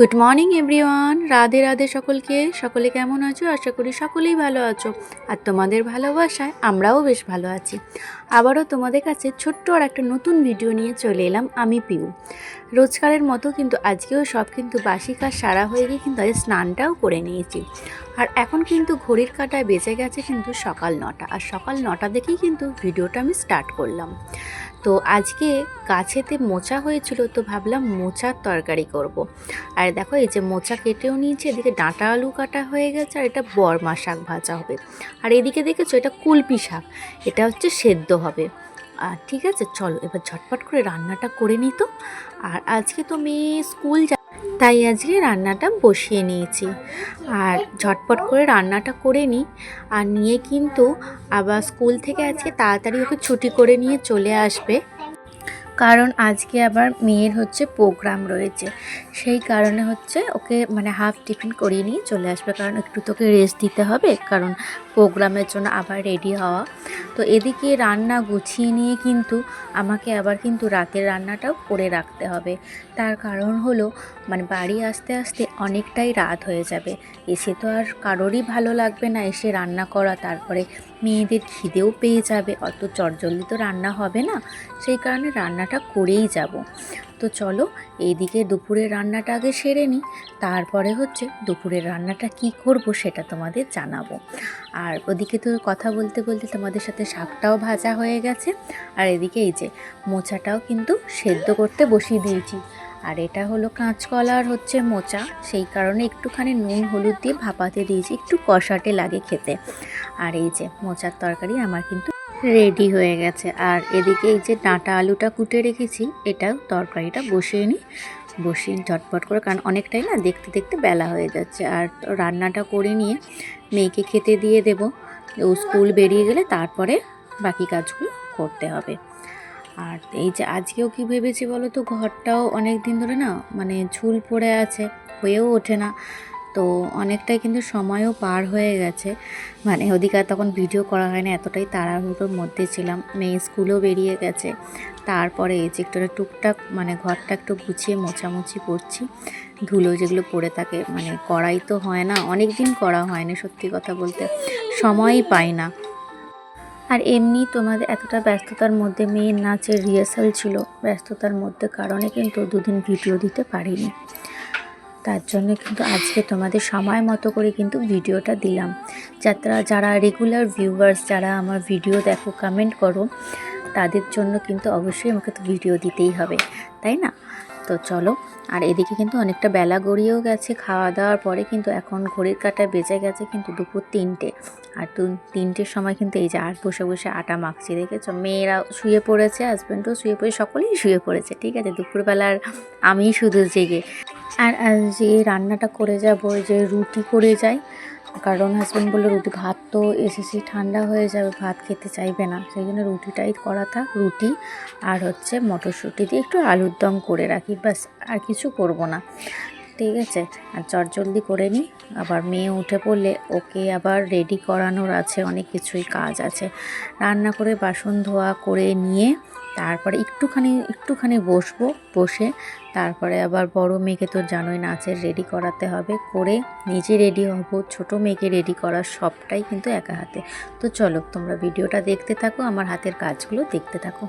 Good morning everyone, Radhe Radhe সকলকে। সকলে কেমন আছো? আশা করি সকলেই ভালো আছো। আর তোমাদের ভালোবাসায় আমরাও বেশ ভালো আছি। আবারও তোমাদের কাছে ছোট্ট আর একটা নতুন ভিডিও নিয়ে চলে এলাম আমি পিউ। রোজকারের মতো কিন্তু আজকেও সব কিন্তু বাসি কাজ সারা হয়ে গিয়ে কিন্তু আজ স্নানটাও করে নিয়েছি। আর এখন কিন্তু ঘড়ির কাঁটায় বেজে গেছে কিন্তু সকাল 9টা। আর সকাল 9টা দেখেই কিন্তু ভিডিওটা আমি স্টার্ট করলাম। তো আজকে গাছেতে মোচা হয়েছিল, তো ভাবলাম মোচার তরকারি করব। আর দেখো এই যে মোচা কেটেও নিয়েছি, এদিকে ডাঁটা আলু কাটা হয়ে গেছে, আর এটা বরমা শাক ভাজা হবে। আর এদিকে দেখেছো এটা কুলপি শাক, এটা হচ্ছে সেদ্ধ হবে। আর ঠিক আছে, চলো এবার ঝটপট করে রান্নাটা করে নিই। তো আর আজকে তো মেয়ে স্কুল তাই আজকে রান্নাটা বসিয়ে নিয়েছি। আর ঝটপট করে রান্নাটা করে নিই। আর নিয়ে কিন্তু আবার স্কুল থেকে আজকে তাড়াতাড়ি ওকে ছুটি করে নিয়ে চলে আসবে, কারণ আজকে আবার মেয়ের হচ্ছে প্রোগ্রাম রয়েছে। সেই কারণে হচ্ছে ওকে হাফ টিফিন করিয়ে নিয়ে চলে আসবে, কারণ একটু তোকে রেস্ট দিতে হবে, কারণ প্রোগ্রামের জন্য আবার রেডি হওয়া। তো এদিকে রান্না গুছিয়ে নিয়ে কিন্তু আমাকে আবার কিন্তু রাতের রান্নাটাও করে রাখতে হবে। তার কারণ হলো বাড়ি আসতে আসতে অনেকটাই রাত হয়ে যাবে। এসে তো আর কারোরই ভালো লাগবে না এসে রান্না করা, তারপরে মেয়েদের খিদেও পেয়ে যাবে, অত চটজলদি তো রান্না হবে না। সেই কারণে রান্নাটা করেই যাব। তো চলো এইদিকে দুপুরের রান্নাটা আগে সেরে নিই, তারপরে হচ্ছে দুপুরের রান্নাটা কি করব সেটা তোমাদের জানাবো। আর ওদিকে তো কথা বলতে বলতে তোমাদের সাথে শাকটাও ভাজা হয়ে গেছে, আর এদিকে এই যে মোচাটাও কিন্তু সেদ্ধ করতে বসিয়ে দিয়েছি। আর এটা হলো কাঁচকলার হচ্ছে মোচা, সেই কারণে একটুখানি নুন হলুদ দিয়ে ভাপাতে দিয়েছি, একটু কষাটে লাগে খেতে। আর এই যে মোচার তরকারি আমার কিন্তু রেডি হয়ে গেছে। আর এদিকে এই যে ডাঁটা আলুটা কুটে রেখেছি, এটাও তরকারিটা বসিয়ে নিই, বসিয়ে ঝটপট করে, কারণ অনেকটাই না দেখতে দেখতে বেলা হয়ে যাচ্ছে। আর রান্নাটা করে নিয়ে মেয়েকে খেতে দিয়ে দেব, ও স্কুল বেরিয়ে গেলে তারপরে বাকি কাজগুলো করতে হবে। আর এই যে আজকেও কি ভেবেছি বলো তো, ঘরটাও অনেক দিন ধরে না ঝুল পড়ে আছে, হয়েও ওঠে না। তো অনেকটাই কিন্তু সময়ও পার হয়ে গেছে, ওদিকে তখন ভিডিও করা হয় না, এতটাই তাড়াহুড়োর মধ্যে ছিলাম। মেয়ে স্কুলেও বেরিয়ে গেছে, তারপরে এই যে একটু টুকটাক ঘরটা একটু গুছিয়ে মোছামুছি করছি। ধুলো যেগুলো পড়ে থাকে, করাই তো হয় না, অনেক দিন করা হয় না, সত্যি কথা বলতে সময়ই পাই না। আর এমনি তোমাদের এতটা ব্যস্ততার মধ্যে মেয়ের নাচের রিহার্সাল ছিল, ব্যস্ততার মধ্যে কারণে কিন্তু দুদিন ভিডিও দিতে পারিনি। তার জন্য কিন্তু আজকে তোমাদের সময় মতো করে কিন্তু ভিডিওটা দিলাম। যারা রেগুলার ভিউয়ার্স, যারা আমার ভিডিও দেখো, কমেন্ট করো, তাদের জন্য কিন্তু অবশ্যই আমাকে তো ভিডিও দিতেই হবে, তাই না? তো চলো, আর এদিকে কিন্তু অনেকটা বেলা গড়িয়েও গেছে খাওয়া দাওয়ার পরে, কিন্তু এখন ঘড়ির কাঁটায় বেজে গেছে কিন্তু দুপুর 3টে। আর 3টের সময় কিন্তু এই যে আর বসে বসে আটা মাখছি, দেখেছো? মেয়েরা শুয়ে পড়েছে, হাজব্যান্ডও শুয়ে পড়ে, সকলেই শুয়ে পড়েছে, ঠিক আছে? দুপুরবেলার আমি শুধু জেগে। আর যে রান্নাটা করে যাব, যে রুটি করে যাই, কারণ হাজব্যান্ড বললো ভাত তো এসেছি ঠান্ডা হয়ে যাবে, ভাত খেতে চাইবে না, সেই জন্য রুটিটাই করা থাক। রুটি আর হচ্ছে মটরশুঁটি দিয়ে একটু আলুর দম করে রাখি, ব্যাস, আর কিছু করব না, ঠিক আছে? আর চটজলদি করে নিই, আবার মেয়ে উঠে পড়লে ওকে আবার রেডি করানোর আছে, অনেক কিছুই কাজ আছে। রান্না করে বাসন ধোয়া করে নিয়ে তারপরে একটুখানি বসবো, বসে তারপরে আবার বড় মেয়েকে তো জানোই নাচের রেডি করাতে হবে, করে নিজে রেডি হব, ছোট মেয়েকে রেডি করা সবটাই কিন্তু একা হাতে। তো চলো তোমরা ভিডিওটা দেখতে থাকো, আমার হাতের কাজগুলো দেখতে থাকো।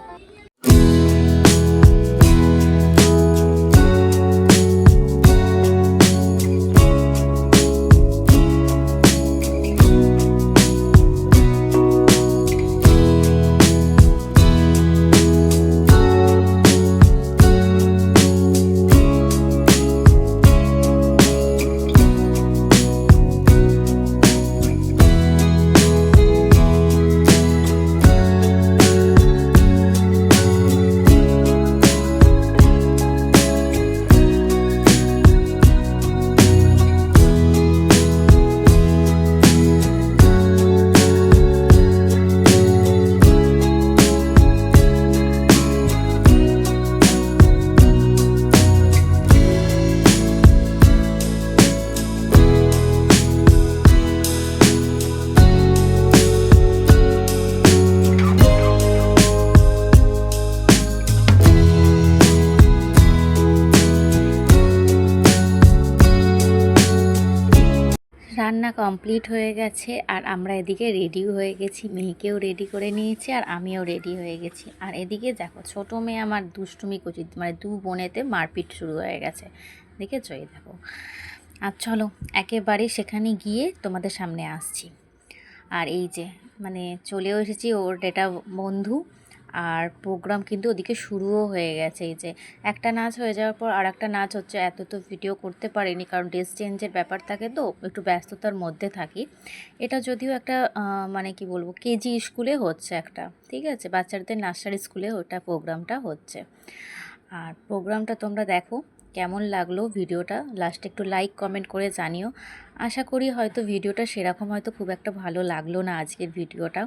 কমপ্লিট হয়ে গেছে আর আমরা এদিকে রেডিও হয়ে গেছি, মেয়েকেও রেডি করে নিয়েছি আর আমিও রেডি হয়ে গেছি। আর এদিকে দেখো ছোটো মেয়ে আমার দুষ্টুমি করছি, মানে দু বোনেতে মারপিট শুরু হয়ে গেছে, দেখেছো? এই দেখো। আর চলো একেবারে সেখানে গিয়ে তোমাদের সামনে আসছি। আর এই যে মানে চলেও এসেছি ওর এটা বন্ধু, আর প্রোগ্রাম কিন্তু ওদিকে শুরুও হয়ে গেছে। এই যে একটা নাচ হয়ে যাওয়ার পর আর একটা নাচ হচ্ছে। এত তো ভিডিও করতে পারিনি কারণ ড্রেস চেঞ্জের ব্যাপার থাকে, তো একটু ব্যস্ততার মধ্যে থাকি। এটা যদিও একটা মানে কি বলবো, কেজি স্কুলে হচ্ছে একটা, ঠিক আছে, বাচ্চাদের নার্সারি স্কুলে ওটা প্রোগ্রামটা হচ্ছে। আর প্রোগ্রামটা তোমরা দেখো কেমন লাগলো ভিডিওটা, লাস্টে একটু লাইক কমেন্ট করে জানিও। আশা করি হয়তো ভিডিওটা সেরকম হয়তো খুব একটা ভালো লাগলো না আজকের ভিডিওটা।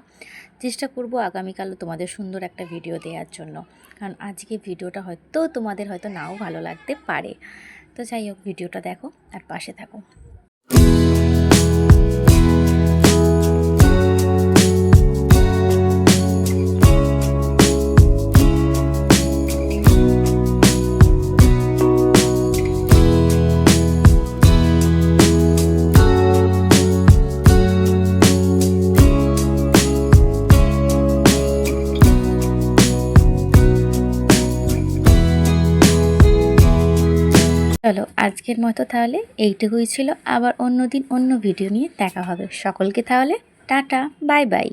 চেষ্টা করব আগামীকালও তোমাদের সুন্দর একটা ভিডিও দেওয়ার জন্য, কারণ আজকে ভিডিওটা হয়তো তোমাদের হয়তো নাও ভালো লাগতে পারে। তো যাই হোক, ভিডিওটা দেখো আর পাশে থাকো। চলো আজকের মতো তাহলে এইটুকুই ছিল, আবার অন্য দিন অন্য ভিডিও নিয়ে দেখা হবে। সকলকে তাহলে টাটা, বাই বাই।